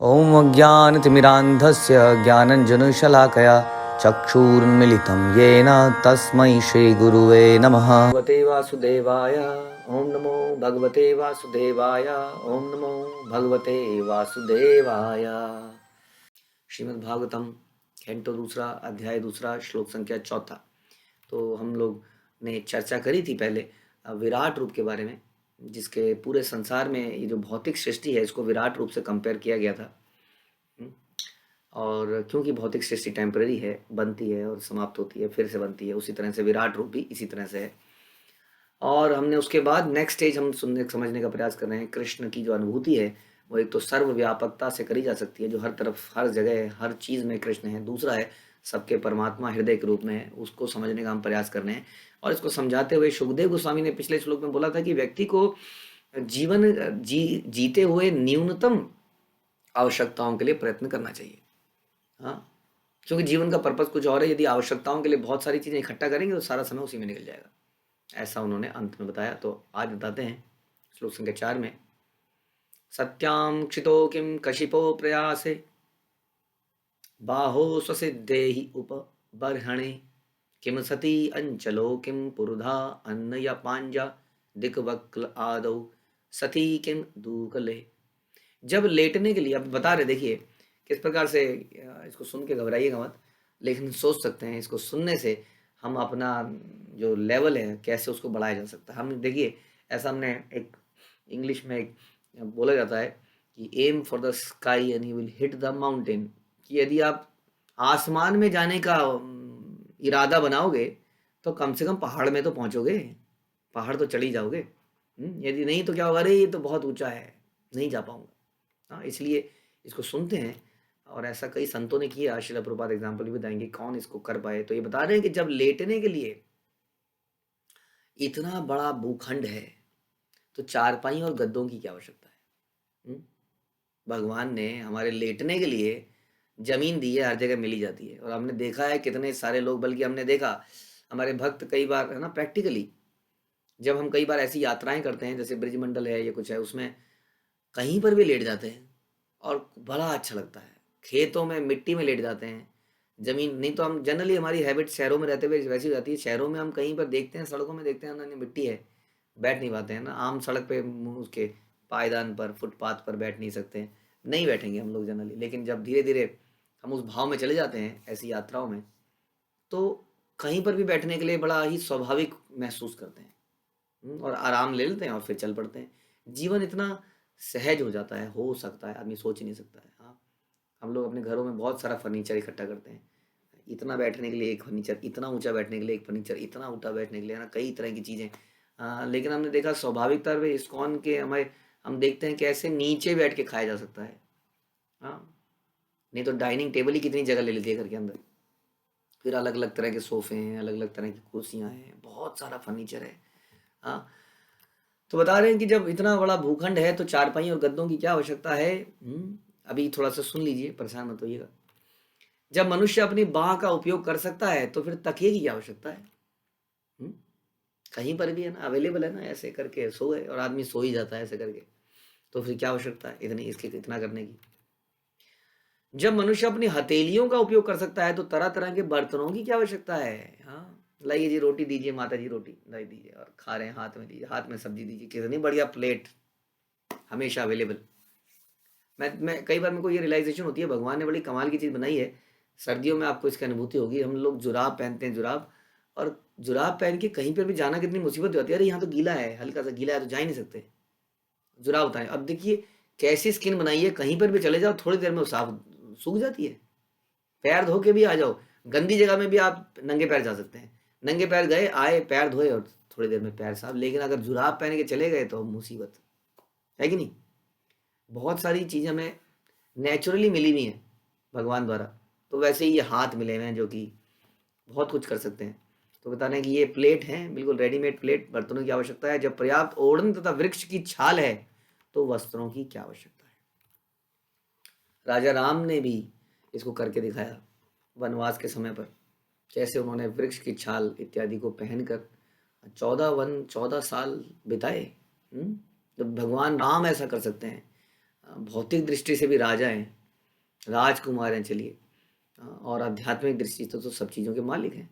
ॐ अज्ञानतिमिरान्धस्य ज्ञानञ्जनशलाकया चक्षुरुन्मिलितं येन तस्मै श्रीगुरुवे नमः। भगवते वासुदेवाय ॐ नमो भगवते वासुदेवाय ॐ नमो भगवते वासुदेवाय। श्रीमद्भागवतम कैंटो दूसरा अध्याय दूसरा श्लोक संख्या 4। तो हम लोग ने चर्चा करी थी पहले विराट रूप के बारे में, जिसके पूरे संसार में ये जो भौतिक सृष्टि है इसको विराट रूप से कंपेयर किया गया था। और क्योंकि भौतिक सृष्टि टेम्पररी है, बनती है और समाप्त होती है, फिर से बनती है, उसी तरह से विराट रूप भी इसी तरह से है। और हमने उसके बाद नेक्स्ट स्टेज हम सुनने समझने का प्रयास कर रहे हैं। कृष्ण की जो अनुभूति है वो एक तो सर्वव्यापकता से करी जा सकती है, जो हर तरफ हर जगह हर चीज़ में कृष्ण है। दूसरा है सबके परमात्मा हृदय के रूप में है, उसको समझने का हम प्रयास कर रहे हैं। और इसको समझाते हुए सुखदेव गोस्वामी ने पिछले श्लोक में बोला था कि व्यक्ति को जीवन जीते हुए न्यूनतम आवश्यकताओं के लिए प्रयत्न करना चाहिए। हाँ, क्योंकि जीवन का पर्पस कुछ और है। यदि आवश्यकताओं के लिए बहुत सारी चीज़ें इकट्ठा करेंगे तो सारा समय उसी में निकल जाएगा, ऐसा उन्होंने अंत में बताया। तो आज बताते हैं श्लोक संख्या 4 में। सत्यां क्षितो किं कशिपो प्रयासे बाहो स्वसिद्धेहि उपबर्हणे किम सती अंचलो किम पुरुधा अन्न या पांजा दिक्वक्ल आदौ सती किम दूकले। जब लेटने के लिए, अब बता रहे देखिए किस प्रकार से, इसको सुन के घबराइएगा मत, लेकिन सोच सकते हैं इसको सुनने से हम अपना जो लेवल है कैसे उसको बढ़ाया जा सकता है। हम देखिए ऐसा हमने एक इंग्लिश में एक बोला जाता है कि aim for the sky and you will hit the mountain, कि यदि आप आसमान में जाने का इरादा बनाओगे तो कम से कम पहाड़ में तो पहुंचोगे, पहाड़ तो चढ़ी जाओगे। यदि नहीं तो क्या होगा, अरे ये तो बहुत ऊंचा है, नहीं जा पाऊंगा। हाँ, इसलिए इसको सुनते हैं। और ऐसा कई संतों ने किया, श्रील प्रभुपाद एग्जाम्पल भी बताएंगे कौन इसको कर पाए। तो ये बता रहे हैं कि जब लेटने के लिए इतना बड़ा भूखंड है तो चारपाई और गद्दों की क्या आवश्यकता है। भगवान ने हमारे लेटने के लिए जमीन दी है, हर जगह मिली जाती है। और हमने देखा है कितने सारे लोग, बल्कि हमने देखा हमारे भक्त कई बार है ना, प्रैक्टिकली जब हम कई बार ऐसी यात्राएं करते हैं जैसे ब्रिजमंडल है या कुछ है, उसमें कहीं पर भी लेट जाते हैं और बड़ा अच्छा लगता है। खेतों में मिट्टी में लेट जाते हैं, जमीन नहीं तो हम जनरली हमारी हैबिट शहरों में रहते हुए वैसी हो जाती है। शहरों में हम कहीं पर देखते हैं, सड़कों में देखते हैं ना, मिट्टी है, बैठ नहीं पाते हैं ना। आम सड़क पे उसके पायदान पर फुटपाथ पर बैठ नहीं सकते हैं, नहीं बैठेंगे हम लोग जनरली। लेकिन जब धीरे धीरे हम उस भाव में चले जाते हैं ऐसी यात्राओं में, तो कहीं पर भी बैठने के लिए बड़ा ही स्वाभाविक महसूस करते हैं। और आराम ले लेते हैं और फिर चल पड़ते हैं। जीवन इतना सहज हो जाता है, हो सकता है, आदमी सोच ही नहीं सकता है। हाँ, हम लोग अपने घरों में बहुत सारा फर्नीचर इकट्ठा करते हैं, इतना बैठने के लिए एक फर्नीचर, इतना ऊंचा बैठने के लिए एक फर्नीचर, इतना ऊंचा बैठने के लिए ना, कई तरह की चीज़ें। लेकिन हमने देखा स्वाभाविक तौर पर इस्कॉन के हमारे हम देखते हैं कैसे नीचे बैठ के खाया जा सकता है। हाँ, नहीं तो डाइनिंग टेबल ही कितनी जगह ले लेती है घर के अंदर। फिर अलग अलग तरह के सोफे हैं, अलग अलग तरह की कुर्सियाँ हैं, बहुत सारा फर्नीचर है। हाँ, तो बता रहे हैं कि जब इतना बड़ा भूखंड है तो चारपाई और गद्दों की क्या आवश्यकता है। अभी थोड़ा सा सुन लीजिए, परेशान मत होइएगा। जब मनुष्य अपनी बाह का उपयोग कर सकता है तो फिर तकिए की क्या आवश्यकता है। कहीं पर भी है ना, अवेलेबल है ना, ऐसे करके सोए और आदमी सो ही जाता है ऐसे करके, तो फिर क्या आवश्यकता है इतनी इसके इतना करने की। जब मनुष्य अपनी हथेलियों का उपयोग कर सकता है तो तरह तरह के बर्तनों की क्या आवश्यकता है। हाँ, लाइए जी रोटी दीजिए, माता जी रोटी लाई दीजिए और खा रहे हैं, हाथ में दीजिए, हाथ में सब्जी दीजिए, कितनी बढ़िया प्लेट हमेशा अवेलेबल। मैं कई बार मेरे को ये रियलाइजेशन होती है, भगवान ने बड़ी कमाल की चीज़ बनाई है। सर्दियों में आपको इसकी अनुभूति होगी, हम लोग जुराब पहनते हैं, जुराब, और जुराब पहन के कहीं पर भी जाना कितनी मुसीबत होती है। अरे यहाँ तो गीला है, हल्का सा गीला है तो जा ही नहीं सकते, जुराब उतारें। अब देखिए कैसी स्किन बनाई है, कहीं पर भी चले जाओ थोड़ी देर में वो साफ सूख जाती है। पैर धो के भी आ जाओ, गंदी जगह में भी आप नंगे पैर जा सकते हैं। नंगे पैर गए, आए, पैर धोए और थोड़ी देर में पैर साफ। लेकिन अगर जुराब पहन के चले गए तो मुसीबत है कि नहीं। बहुत सारी चीज़ें हमें नेचुरली मिली हुई हैं भगवान द्वारा, तो वैसे ही ये हाथ मिले हुए हैं जो कि बहुत कुछ कर सकते हैं। तो बता रहे हैं कि ये प्लेट हैं, बिल्कुल रेडीमेड प्लेट। बर्तनों की आवश्यकता है। जब पर्याप्त ओढ़न तथा वृक्ष की छाल है तो वस्त्रों की क्या आवश्यकता है। राजा राम ने भी इसको करके दिखाया वनवास के समय पर, कैसे उन्होंने वृक्ष की छाल इत्यादि को पहनकर 14 साल बिताए। जब भगवान राम ऐसा कर सकते हैं, भौतिक दृष्टि से भी राजा हैं, राजकुमार हैं चलिए, और आध्यात्मिक दृष्टि से तो सब चीज़ों के मालिक हैं।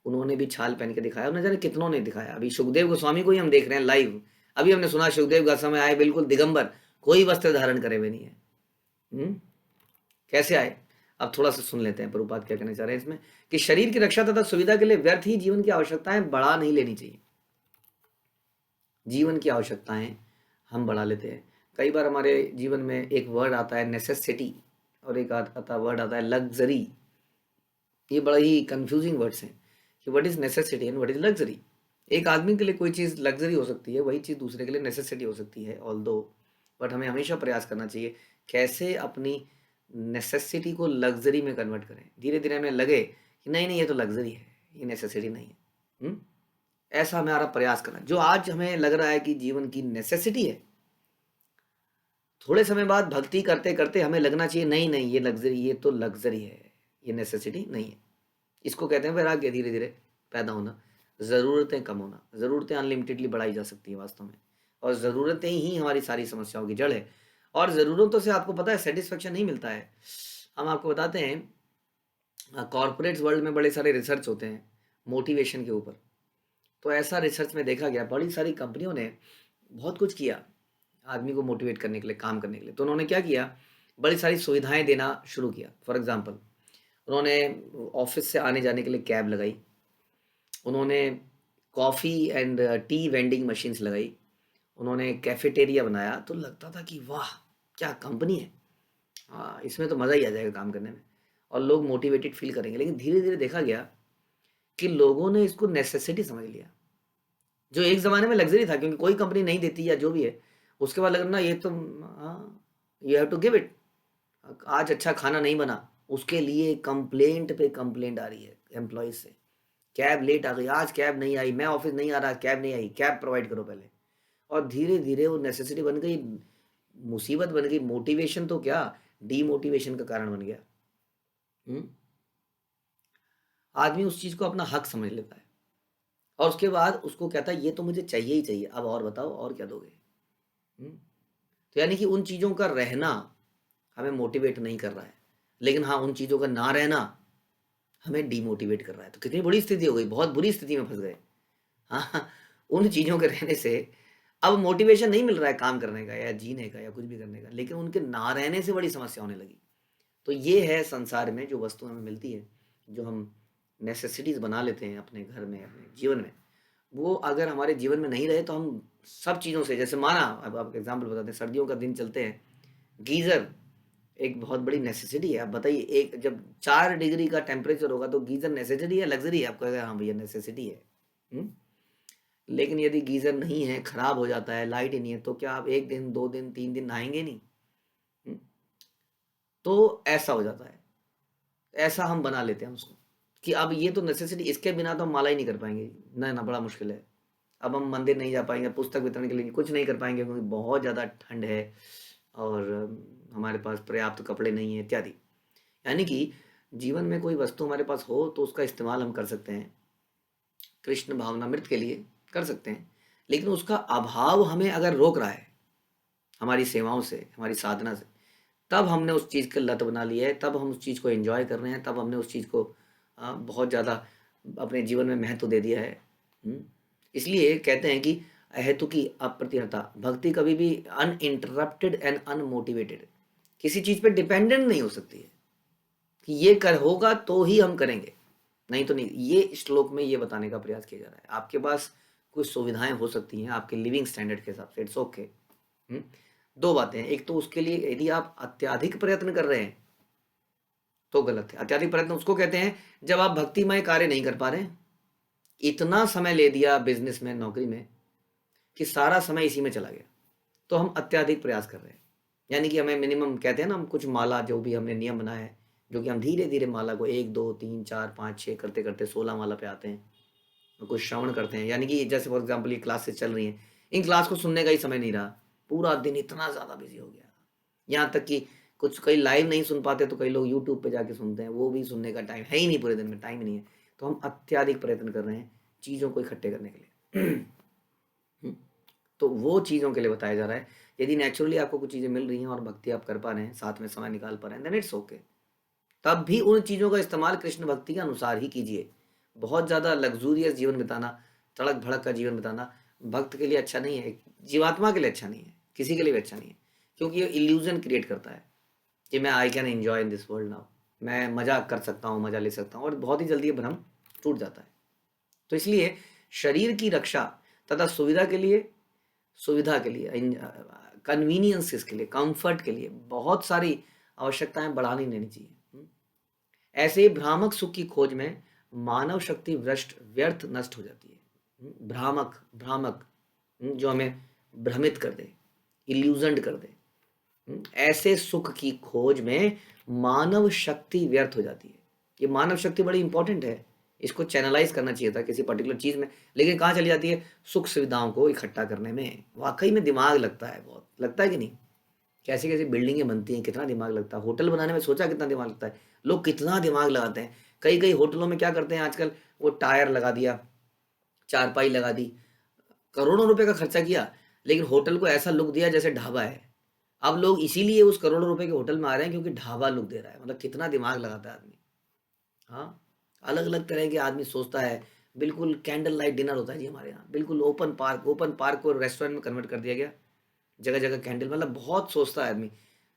उन्होंने भी छाल पहन के दिखाया और न जाने कितनों ने दिखाया। अभी सुखदेव गोस्वामी को ही हम देख रहे हैं लाइव। अभी हमने सुना सुखदेव गोस्वामी आए बिल्कुल दिगंबर, कोई वस्त्र धारण करे हुए नहीं है। कैसे आए? अब थोड़ा सा सुन लेते हैं प्रभुपाद क्या कहना चाह रहे हैं इसमें, कि शरीर की रक्षा तथा सुविधा के लिए व्यर्थ ही जीवन की आवश्यकताएं बढ़ा नहीं लेनी चाहिए। जीवन की आवश्यकताएं हम बढ़ा लेते हैं। कई बार हमारे जीवन में एक वर्ड आता है नेसेसिटी, और एक आता वर्ड आता है लग्जरी। ये बड़ा ही कंफ्यूजिंग वर्ड्स हैं कि what is necessity and what is luxury. एक आदमी के लिए कोई चीज़ लग्जरी हो सकती है, वही चीज़ दूसरे के लिए नेसेसिटी हो सकती है ऑल्दो। बट हमें हमेशा प्रयास करना चाहिए कैसे अपनी नेसेसिटी को लग्जरी में कन्वर्ट करें। धीरे धीरे हमें लगे कि नहीं नहीं ये तो लग्जरी है, ये नेसेसिटी नहीं है। ऐसा हमारा प्रयास करना। जो आज हमें लग रहा है कि जीवन की नेसेसिटी है, थोड़े समय बाद भक्ति करते करते हमें लगना चाहिए नहीं नहीं ये लग्जरी, ये तो लग्जरी है, ये नेसेसिटी नहीं है। इसको कहते हैं वैराग्य धीरे धीरे पैदा होना। ज़रूरतें कम होना। ज़रूरतें अनलिमिटेडली बढ़ाई जा सकती हैं वास्तव में, और ज़रूरतें ही हमारी सारी समस्याओं की जड़ है। और ज़रूरतों से आपको पता है सेटिस्फेक्शन नहीं मिलता है। हम आपको बताते हैं कॉरपोरेट वर्ल्ड में बड़े सारे रिसर्च होते हैं मोटिवेशन के ऊपर। तो ऐसा रिसर्च में देखा गया, बड़ी सारी कंपनियों ने बहुत कुछ किया आदमी को मोटिवेट करने के लिए, काम करने के लिए। तो उन्होंने क्या किया, बड़ी सारी सुविधाएं देना शुरू किया। फॉर एग्जांपल उन्होंने ऑफिस से आने जाने के लिए कैब लगाई, उन्होंने coffee and T vending machines लगाई, उन्होंने कैफेटेरिया बनाया। तो लगता था कि वाह क्या कंपनी है, हाँ इसमें तो मज़ा ही आ जाएगा काम करने में, और लोग मोटिवेटेड फील करेंगे। लेकिन धीरे धीरे देखा गया कि लोगों ने इसको नेसेसिटी समझ लिया, जो एक ज़माने में लग्जरी था क्योंकि कोई कंपनी नहीं देती या जो भी है। उसके बाद लगना ये तो हाँ you have to give it. आज अच्छा खाना नहीं बना, उसके लिए कंप्लेंट पे कंप्लेंट आ रही है एम्प्लॉयज से। कैब लेट आ गई, आज कैब नहीं आई, मैं ऑफिस नहीं आ रहा, कैब नहीं आई, कैब प्रोवाइड करो पहले। और धीरे धीरे वो नेसेसिटी बन गई, मुसीबत बन गई। मोटिवेशन तो क्या, डीमोटिवेशन का कारण बन गया। आदमी उस चीज़ को अपना हक समझ लेता है, और उसके बाद उसको कहता है ये तो मुझे चाहिए ही चाहिए, अब और बताओ और क्या दोगे। तो यानी कि उन चीज़ों का रहना हमें मोटिवेट नहीं कर रहा है, लेकिन हाँ उन चीज़ों का ना रहना हमें डीमोटिवेट कर रहा है। तो कितनी बड़ी स्थिति हो गई, बहुत बुरी स्थिति में फंस गए। हाँ, उन चीज़ों के रहने से अब मोटिवेशन नहीं मिल रहा है काम करने का या जीने का या कुछ भी करने का, लेकिन उनके ना रहने से बड़ी समस्या होने लगी। तो ये है संसार में जो वस्तु हमें मिलती है, जो हम नेसेसिटीज़ बना लेते हैं अपने घर में, अपने जीवन में, वो अगर हमारे जीवन में नहीं रहे तो हम सब चीज़ों से, जैसे माना अब आपको एग्जाम्पल बताते हैं, सर्दियों का दिन चलते हैं, गीज़र एक बहुत बड़ी नेसेसिटी है। आप बताइए, एक जब 4 डिग्री का टेम्परेचर होगा तो गीज़र नेसेसिटी है लग्जरी है? आपको हाँ भैया नेसेसिटी है। लेकिन यदि गीज़र नहीं है, ख़राब हो जाता है, लाइट ही नहीं है, तो क्या आप 1 दिन 2 दिन 3 दिन नहाएंगे नहीं? तो ऐसा हो जाता है, ऐसा हम बना लेते हैं उसको कि अब ये तो नेसेसिटी, इसके बिना तो हम माला ही नहीं कर पाएंगे ना, ना बड़ा मुश्किल है। अब हम मंदिर नहीं जा पाएंगे, पुस्तक वितरण के लिए कुछ नहीं कर पाएंगे क्योंकि बहुत ज़्यादा ठंड है और हमारे पास पर्याप्त कपड़े नहीं है इत्यादि। यानी कि जीवन में कोई वस्तु हमारे पास हो तो उसका इस्तेमाल हम कर सकते हैं, कृष्ण भावनामृत के लिए कर सकते हैं, लेकिन उसका अभाव हमें अगर रोक रहा है हमारी सेवाओं से, हमारी साधना से, तब हमने उस चीज़ की लत बना ली है, तब हम उस चीज़ को एंजॉय कर रहे हैं, तब हमने उस चीज़ को बहुत ज़्यादा अपने जीवन में महत्व दे दिया है। इसलिए कहते हैं कि अहेतु की अप्रतिहता भक्ति कभी भी अनइंटरप्टेड एंड अनमोटिवेटेड, किसी चीज़ पे डिपेंडेंट नहीं हो सकती है कि ये कर होगा तो ही हम करेंगे, नहीं तो नहीं। ये श्लोक में ये बताने का प्रयास किया जा रहा है। आपके पास कुछ सुविधाएं हो सकती हैं आपके लिविंग स्टैंडर्ड के हिसाब से, इट्स ओके। दो बातें हैं, एक तो उसके लिए यदि आप अत्यधिक प्रयत्न कर रहे हैं तो गलत है। अत्यधिक प्रयत्न उसको कहते हैं जब आप भक्तिमय कार्य नहीं कर पा रहे हैं, इतना समय ले दिया बिजनेस में, नौकरी में, कि सारा समय इसी में चला गया, तो हम अत्यधिक प्रयास कर रहे हैं। यानी कि हमें मिनिमम कहते हैं ना, हम कुछ माला जो भी हमने नियम बनाया है, जो कि हम धीरे धीरे माला को 1 2 3 4 5 6 करते करते 16 माला पे आते हैं, और कुछ श्रवण करते हैं। यानी कि जैसे फॉर एग्जाम्पल ये क्लासेस चल रही हैं, इन क्लास को सुनने का ही समय नहीं रहा, पूरा दिन इतना ज़्यादा बिजी हो गया, यहाँ तक कि कुछ कई लाइव नहीं सुन पाते तो कई लोग यूट्यूब पे जाके सुनते हैं, वो भी सुनने का टाइम है ही नहीं, पूरे दिन में टाइम ही नहीं है। तो हम अत्यधिक प्रयत्न कर रहे हैं चीज़ों को इकट्ठे करने के लिए। तो वो चीज़ों के लिए बताया जा रहा है यदि नेचुरली आपको कुछ चीज़ें मिल रही हैं और भक्ति आप कर पा रहे हैं, साथ में समय निकाल पा रहे हैं, देन इट्स ओके। तब भी उन चीज़ों का इस्तेमाल कृष्ण भक्ति के अनुसार ही कीजिए। बहुत ज़्यादा लग्ज़ूरियस जीवन बिताना, तड़क-भड़क का जीवन बिताना भक्त के लिए अच्छा नहीं है, जीवात्मा के लिए अच्छा नहीं है, किसी के लिए भी अच्छा नहीं है। क्योंकि ये इल्यूज़न क्रिएट करता है कि मैं I can enjoy in this world now, मैं मज़ा कर सकता हूँ, मज़ा ले सकता हूँ, और बहुत ही जल्दी ये भ्रम टूट जाता है। तो इसलिए शरीर की रक्षा तथा सुविधा के लिए कन्वीनियंसेस के लिए, कंफर्ट के लिए बहुत सारी आवश्यकताएं बढ़ा नहीं लेनी चाहिए। ऐसे ही भ्रामक सुख की खोज में मानव शक्ति भ्रष्ट व्यर्थ नष्ट हो जाती है। भ्रामक भ्रामक जो हमें भ्रमित कर दे, इल्यूजन कर दे, ऐसे सुख की खोज में मानव शक्ति व्यर्थ हो जाती है। ये मानव शक्ति बड़ी इंपॉर्टेंट है, इसको चैनलाइज करना चाहिए था किसी पर्टिकुलर चीज में, लेकिन कहाँ चली जाती है? सुख सुविधाओं को इकट्ठा करने में। वाकई में दिमाग लगता है, बहुत लगता है कि नहीं? कैसी कैसी बिल्डिंगें बनती हैं, कितना दिमाग लगता है। होटल बनाने में सोचा कितना दिमाग लगता है, लोग कितना दिमाग लगाते हैं। कई कई होटलों में क्या करते हैं आजकल, वो टायर लगा दिया, चारपाई लगा दी, करोड़ों रुपए का खर्चा किया, लेकिन होटल को ऐसा लुक दिया जैसे ढाबा है। अब लोग इसीलिए उस करोड़ों रुपए के होटल में आ रहे हैं क्योंकि ढाबा लुक दे रहा है। मतलब कितना दिमाग लगाता है आदमी। हाँ, अलग अलग तरह के आदमी सोचता है। बिल्कुल कैंडल लाइट डिनर होता है जी हमारे यहाँ, बिल्कुल ओपन पार्क को रेस्टोरेंट में कन्वर्ट कर दिया गया, जगह जगह कैंडल। मतलब बहुत सोचता है आदमी,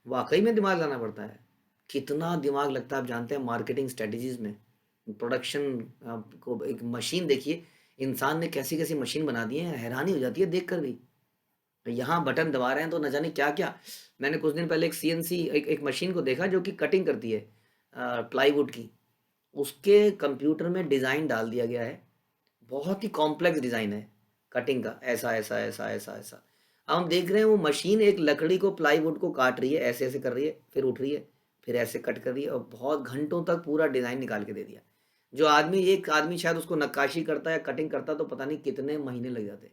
वाकई में दिमाग लगाना पड़ता है। कितना दिमाग लगता है आप जानते हैं मार्केटिंग स्ट्रेटजीज में, प्रोडक्शन। को एक मशीन देखिए, इंसान ने कैसी कैसी मशीन बना दी है, हैरानी हो जाती है देख कर भी। यहाँ बटन दबा रहे हैं तो न जाने क्या क्या। मैंने कुछ दिन पहले एक सीएनसी एक मशीन को देखा जो कि कटिंग करती है प्लाईवुड की। उसके कंप्यूटर में डिज़ाइन डाल दिया गया है, बहुत ही कॉम्प्लेक्स डिज़ाइन है कटिंग का, ऐसा ऐसा ऐसा ऐसा ऐसा। अब हम देख रहे हैं वो मशीन एक लकड़ी को, प्लाईवुड को काट रही है, ऐसे ऐसे कर रही है, फिर उठ रही है, फिर ऐसे कट कर रही है, और बहुत घंटों तक पूरा डिज़ाइन निकाल के दे दिया। जो आदमी, एक आदमी शायद उसको नक्काशी करता है, कटिंग करता, तो पता नहीं कितने महीने लग जाते।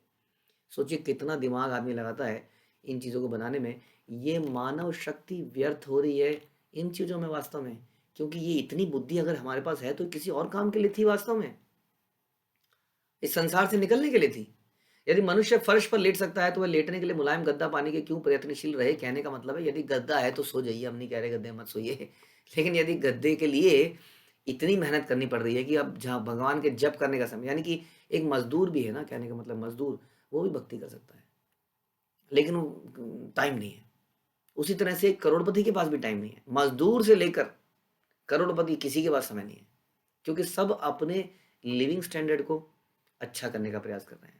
सोचिए कितना दिमाग आदमी लगाता है इन चीज़ों को बनाने में। ये मानव शक्ति व्यर्थ हो रही है इन चीज़ों में वास्तव में, क्योंकि ये इतनी बुद्धि अगर हमारे पास है तो किसी और काम के लिए थी वास्तव में, इस संसार से निकलने के लिए थी। यदि मनुष्य फर्श पर लेट सकता है तो वह लेटने के लिए मुलायम गद्दा पाने के क्यों प्रयत्नशील रहे? कहने का मतलब है यदि गद्दा है तो सो जाइए, हम नहीं कह रहे गद्दे मत सोइए, लेकिन यदि गद्दे के लिए इतनी मेहनत करनी पड़ रही है कि अब जहाँ भगवान के जप करने का समय, यानी कि एक मजदूर भी है ना, कहने का मतलब मजदूर, वो भी भक्ति कर सकता है, लेकिन टाइम नहीं है। उसी तरह से करोड़पति के पास भी टाइम नहीं है, मजदूर से लेकर करोड़पति किसी के पास समय नहीं है, क्योंकि सब अपने लिविंग स्टैंडर्ड को अच्छा करने का प्रयास कर रहे हैं,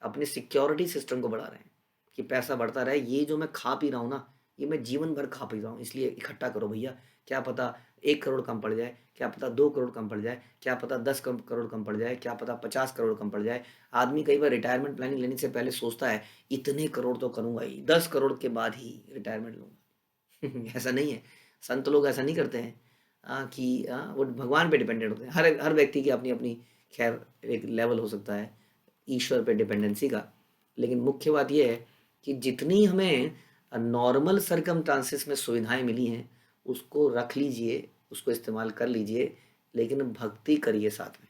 अपने सिक्योरिटी सिस्टम को बढ़ा रहे हैं कि पैसा बढ़ता रहे। ये जो मैं खा पी रहा हूँ ना, ये मैं जीवन भर खा पी रहा हूँ, इसलिए इकट्ठा करो भैया। क्या पता 1 करोड़ कम पड़ जाए, क्या पता 2 करोड़ कम पड़ जाए, क्या पता 10 करोड़ कम पड़ जाए, क्या पता 50 करोड़ कम पड़ जाए। आदमी कई बार रिटायरमेंट प्लानिंग लेने से पहले सोचता है इतने करोड़ तो करूंगा ही, 10 करोड़ के बाद ही रिटायरमेंट लूंगा। ऐसा नहीं है, संत लोग ऐसा नहीं करते हैं। कि वो भगवान पे डिपेंडेंट होते हैं। हर हर व्यक्ति की अपनी अपनी, खैर, एक लेवल हो सकता है ईश्वर पे डिपेंडेंसी का, लेकिन मुख्य बात यह है कि जितनी हमें नॉर्मल सरकमस्टांसिस में सुविधाएं मिली हैं उसको रख लीजिए, उसको इस्तेमाल कर लीजिए, लेकिन भक्ति करिए साथ में।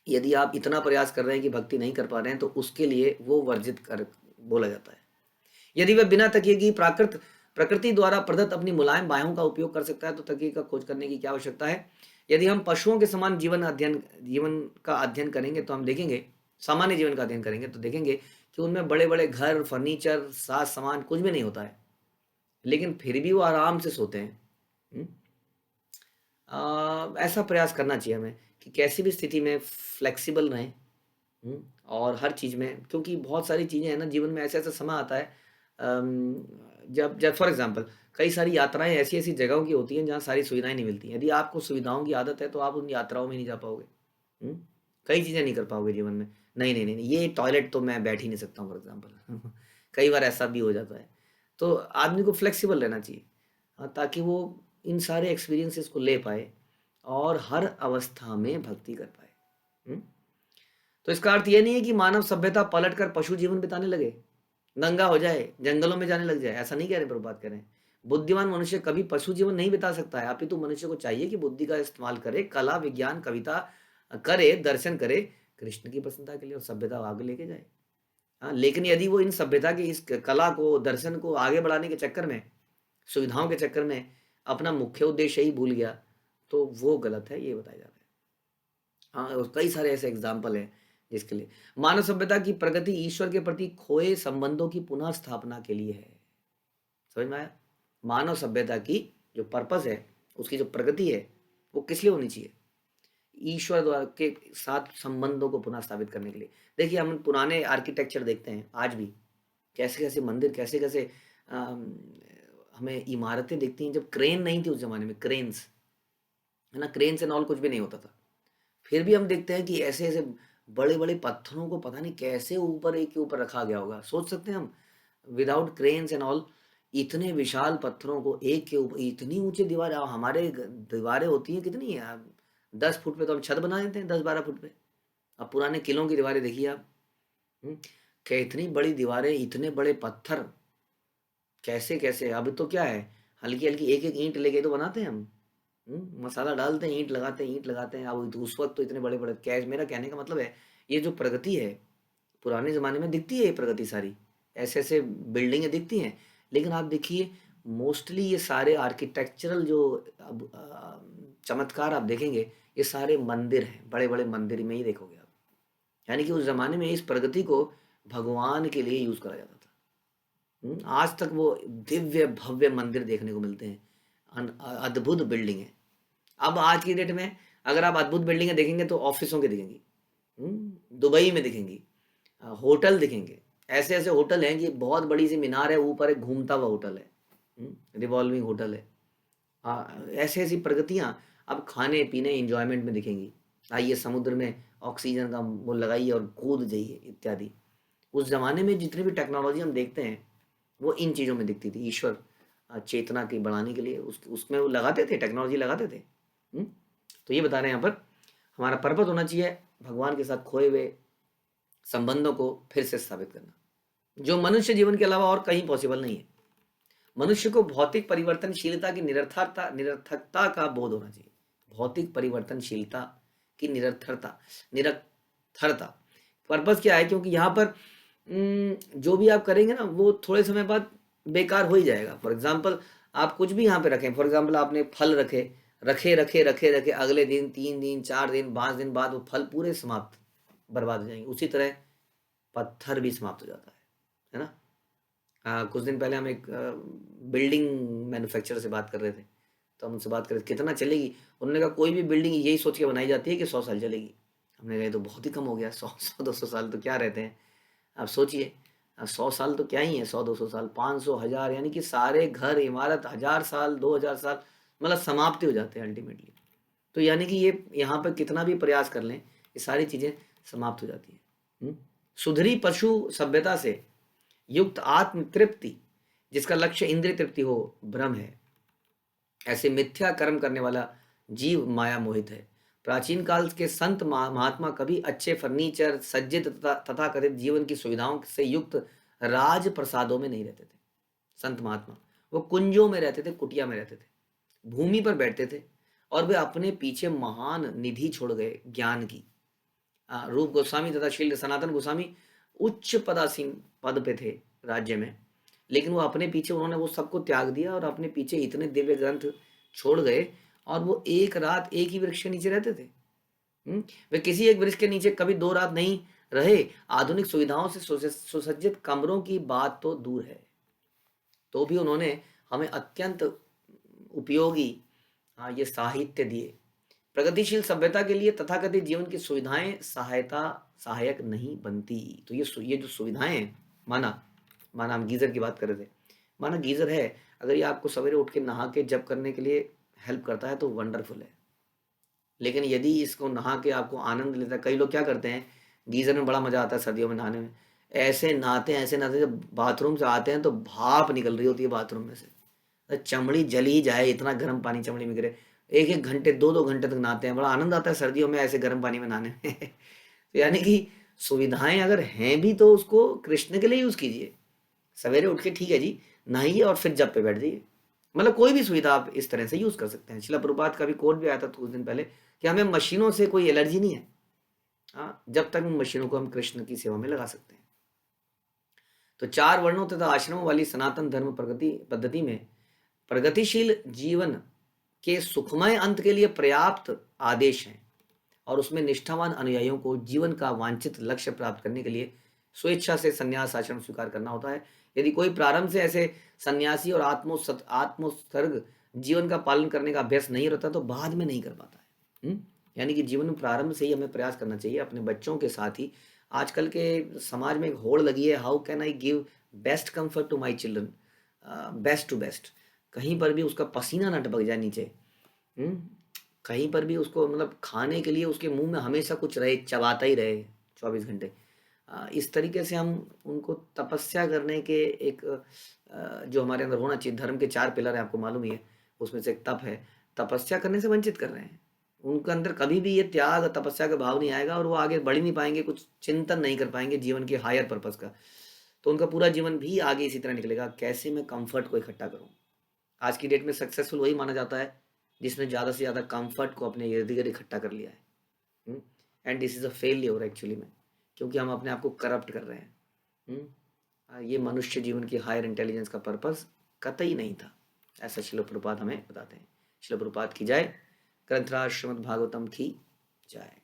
यदि आप इतना प्रयास कर रहे हैं कि भक्ति नहीं कर पा रहे हैं तो उसके लिए वो वर्जित कर बोला जाता है। यदि वह बिना तकिए की प्रकृति द्वारा प्रदत्त अपनी मुलायम बाहों का उपयोग कर सकता है तो तकिए का खोज करने की क्या आवश्यकता है? यदि हम पशुओं के समान जीवन का अध्ययन करेंगे तो हम देखेंगे, सामान्य जीवन का अध्ययन करेंगे तो देखेंगे कि उनमें बड़े बड़े घर, फर्नीचर, साज सामान कुछ भी नहीं होता है, लेकिन फिर भी वो आराम से सोते हैं। हम्म? ऐसा प्रयास करना चाहिए हमें कि कैसी भी स्थिति में फ्लेक्सिबल रहें। और हर चीज़ में, क्योंकि बहुत सारी चीज़ें हैं ना जीवन में, ऐसा ऐसा समय आता है जब जब फॉर एग्जांपल कई सारी यात्राएं ऐसी ऐसी जगहों की होती हैं जहाँ सारी सुविधाएं नहीं मिलती। यदि आपको सुविधाओं की आदत है तो आप उन यात्राओं में नहीं जा पाओगे। हम्म? कई चीज़ें नहीं कर पाओगे जीवन में। नहीं नहीं नहीं नहीं, ये टॉयलेट तो मैं बैठ ही नहीं सकता हूँ फॉर एग्जाम्पल। कई बार ऐसा भी हो जाता है। तो आदमी को फ्लेक्सिबल रहना चाहिए, ताकि वो इन सारे एक्सपीरियंसेस को ले पाए और हर अवस्था में भक्ति कर पाए। हम्म? तो इसका अर्थ ये नहीं है कि मानव सभ्यता पलट कर पशु जीवन बिताने लगे, नंगा हो जाए, जंगलों में जाने लग जाए, ऐसा नहीं कह रहे, प्रभुपाद कह रहे हैं। बुद्धिमान मनुष्य कभी पशु जीवन नहीं बिता सकता है, अपितु मनुष्य को चाहिए कि बुद्धि का इस्तेमाल करे, कला, विज्ञान, कविता करे, दर्शन करे, कृष्ण की प्रसन्नता के लिए, और सभ्यता आगे लेके जाए। हाँ, लेकिन यदि वो इन सभ्यता की इस कला को, दर्शन को आगे बढ़ाने के चक्कर में, सुविधाओं के चक्कर में अपना मुख्य उद्देश्य ही भूल गया, तो वो गलत है, ये बताया जा रहा है। हाँ, और कई सारे ऐसे एग्जाम्पल हैं जिसके लिए मानव सभ्यता की प्रगति ईश्वर के प्रति खोए संबंधों की पुनः स्थापना के लिए है। समझ में आया? मानव सभ्यता की जो पर्पस है, उसकी जो प्रगति है, वो किस लिए होनी चाहिए? ईश्वर द्वारा के साथ संबंधों को पुनः स्थापित करने के लिए। देखिए, हम पुराने आर्किटेक्चर देखते हैं आज भी, कैसे कैसे मंदिर, कैसे कैसे हमें इमारतें दिखती हैं। जब क्रेन नहीं थी उस जमाने में, क्रेन्स है ना, क्रेन से नॉल कुछ भी नहीं होता था, फिर भी हम देखते हैं कि ऐसे ऐसे बड़े बड़े पत्थरों को पता नहीं कैसे ऊपर एक के ऊपर रखा गया होगा। सोच सकते हैं हम, विदाउट क्रेन्स एंड ऑल, इतने विशाल पत्थरों को एक के ऊपर, इतनी ऊंची दीवार। हमारे दीवारें होती हैं कितनी है, 10 फुट पे तो हम छत बना देते हैं, 10-12 फुट पे। अब पुराने किलों की दीवारें देखिए आप। क्या इतनी बड़ी दीवारें, इतने बड़े पत्थर, कैसे कैसे। अब तो क्या है, हल्की हल्की एक एक ईंट लेके तो बनाते हैं हम। मसाला डालते हैं, ईंट लगाते हैं, ईंट लगाते हैं। अब उस वक्त तो इतने बड़े बड़े, कैश, मेरा कहने का मतलब है, ये जो प्रगति है, पुराने ज़माने में दिखती है ये प्रगति सारी, ऐसे ऐसे बिल्डिंगें दिखती हैं। लेकिन आप देखिए, मोस्टली ये सारे आर्किटेक्चरल जो अब चमत्कार आप देखेंगे, ये सारे मंदिर हैं, बड़े बड़े मंदिर में ही देखोगे आप। यानी कि उस ज़माने में इस प्रगति को भगवान के लिए यूज़ करा जाता था। आज तक वो दिव्य भव्य मंदिर देखने को मिलते हैं, अद्भुत बिल्डिंग है। अब आज की डेट में अगर आप अद्भुत बिल्डिंगें देखेंगे तो ऑफिसों की दिखेंगी, दुबई में दिखेंगी, होटल दिखेंगे। ऐसे ऐसे होटल हैं कि बहुत बड़ी सी मीनार है, ऊपर एक घूमता हुआ होटल है, रिवॉल्विंग होटल है। ऐसी ऐसी प्रगतियां अब खाने पीने इंजॉयमेंट में दिखेंगी। आइए समुद्र में ऑक्सीजन का वो लगाइए और कूद जाइए इत्यादि। उस जमाने में जितनी भी टेक्नोलॉजी हम देखते हैं, वो इन चीज़ों में दिखती थी। ईश्वर चेतना की बढ़ाने के लिए उसमें वो लगाते थे, टेक्नोलॉजी लगाते थे। तो ये बता रहे हैं यहाँ पर, हमारा पर्पस होना चाहिए भगवान के साथ खोए हुए संबंधों को फिर से स्थापित करना, जो मनुष्य जीवन के अलावा और कहीं पॉसिबल नहीं है। मनुष्य को भौतिक परिवर्तनशीलता की निरर्थकता का बोध होना चाहिए। भौतिक परिवर्तनशीलता की निरर्थरता पर्पस क्या है? क्योंकि यहाँ पर जो भी आप करेंगे ना, वो थोड़े समय बाद बेकार हो ही जाएगा। फॉर एग्जाम्पल, आप कुछ भी यहाँ पे रखें, फॉर एग्जाम्पल आपने फल रखे रखे रखे रखे रखे, अगले दिन 3 दिन 4 दिन 5 दिन बाद वो फल पूरे समाप्त, बर्बाद हो जाएंगे। उसी तरह पत्थर भी समाप्त हो जाता है ना। कुछ दिन पहले हम एक बिल्डिंग मैन्युफैक्चरर से बात कर रहे थे, तो हम उनसे बात कर रहे थे कितना चलेगी। उन्होंने कहा कोई भी बिल्डिंग यही सोच के बनाई जाती है कि 100 साल चलेगी। हमने कहा ये तो बहुत ही कम हो गया, 100-200 साल तो क्या रहते हैं। आप सोचिए, 100 साल तो क्या ही है, 100-200 साल, 500-1000, यानी कि सारे घर इमारत 1000 साल 2000 साल, मतलब समाप्ति हो जाते हैं अल्टीमेटली। तो यानी कि ये यहाँ पर कितना भी प्रयास कर लें, ये सारी चीज़ें समाप्त हो जाती हैं। सुधरी पशु सभ्यता से युक्त आत्म तृप्ति, जिसका लक्ष्य इंद्रिय तृप्ति हो, भ्रम है। ऐसे मिथ्या कर्म करने वाला जीव माया मोहित है। प्राचीन काल के संत महात्मा कभी अच्छे फर्नीचर, सज्जित तथा कथित जीवन की सुविधाओं से युक्त राज प्रसादों में नहीं रहते थे। संत महात्मा वो कुंजों में रहते थे, कुटिया में रहते थे, भूमि पर बैठते थे, और वे अपने पीछे महान निधि छोड़ गए ज्ञान की। रूप गोस्वामी तथा श्री सनातन गोस्वामी उच्च पदासीन पद पे थे राज्य में, लेकिन वो अपने पीछे, उन्होंने वो सबको त्याग दिया और अपने पीछे इतने दिव्य ग्रंथ छोड़ गए, और वो एक रात एक ही वृक्ष के नीचे रहते थे। वे किसी एक वृक्ष के नीचे कभी 2 रात नहीं रहे। आधुनिक सुविधाओं से सुसज्जित कमरों की बात तो दूर है, तो भी उन्होंने हमें अत्यंत उपयोगी ये साहित्य दिए। प्रगतिशील सभ्यता के लिए तथाकथित जीवन की सुविधाएं सहायक नहीं बनती। तो ये जो सुविधाएं हैं, माना हम गीजर की बात कर रहे थे, माना गीजर है, अगर ये आपको सवेरे उठ के नहा के जब करने के लिए हेल्प करता है तो वंडरफुल है। लेकिन यदि इसको नहा के आपको आनंद लेता है, कई लोग क्या करते हैं, गीजर में बड़ा मजा आता है सर्दियों में नहाने में, ऐसे नहाते हैं, ऐसे नहाते, जब बाथरूम से आते हैं तो भाप निकल रही होती है बाथरूम में से, चमड़ी जल ही जाए, इतना गर्म पानी चमड़ी में गिरे। 1-1 घंटे 2-2 घंटे तक नहाते हैं, बड़ा आनंद आता है सर्दियों में ऐसे गर्म पानी में नहाने में। तो यानी कि सुविधाएं अगर हैं भी तो उसको कृष्ण के लिए यूज कीजिए। सवेरे उठ के ठीक है जी, नहाइए और फिर जब पे बैठ जाइए। मतलब कोई भी सुविधा आप इस तरह से यूज कर सकते हैं। शिला प्रभुपाद का भी कोट भी आया था कुछ दिन पहले कि हमें मशीनों से कोई एलर्जी नहीं है, हाँ, जब तक उन मशीनों को हम कृष्ण की सेवा में लगा सकते हैं। तो 4 वर्णों तथा आश्रमों वाली सनातन धर्म प्रगति पद्धति में प्रगतिशील जीवन के सुखमय अंत के लिए पर्याप्त आदेश हैं और उसमें निष्ठावान अनुयायियों को जीवन का वांछित लक्ष्य प्राप्त करने के लिए स्वेच्छा से संन्यास आश्रम स्वीकार करना होता है। यदि कोई प्रारंभ से ऐसे सन्यासी और आत्मोत्सर्ग जीवन का पालन करने का अभ्यास नहीं रहता तो बाद में नहीं कर पाता है। यानी कि जीवन में प्रारंभ से ही हमें प्रयास करना चाहिए अपने बच्चों के साथ ही। आजकल के समाज में एक होड़ लगी है, how can I give best comfort to my children, best to best. कहीं पर भी उसका पसीना ना टपक जाए नीचे, कहीं पर भी उसको मतलब खाने के लिए उसके मुंह में हमेशा कुछ रहे, चबाता ही रहे 24 घंटे। इस तरीके से हम उनको तपस्या करने के एक जो हमारे अंदर होना चाहिए, धर्म के 4 पिलर हैं आपको मालूम ही है, उसमें से एक तप है, तपस्या करने से वंचित कर रहे हैं। उनके अंदर कभी भी ये त्याग तपस्या का भाव नहीं आएगा और वो आगे बढ़ ही नहीं पाएंगे, कुछ चिंतन नहीं कर पाएंगे जीवन के हायर पर्पस का। तो उनका पूरा जीवन भी आगे इसी तरह निकलेगा, कैसे मैं कंफर्ट को इकट्ठा करूं। आज की डेट में सक्सेसफुल वही माना जाता है जिसने ज़्यादा से ज़्यादा कंफर्ट को अपने इर्द गिर्द इकट्ठा कर लिया है। And this is a failure actually में, क्योंकि हम अपने आप को करप्ट कर रहे हैं। ये मनुष्य जीवन की हायर इंटेलिजेंस का पर्पस कतई नहीं था, ऐसा श्रील प्रभुपाद हमें बताते हैं। श्रील प्रभुपाद की जय। ग्रंथराज श्रीमद् भागवतम की जय।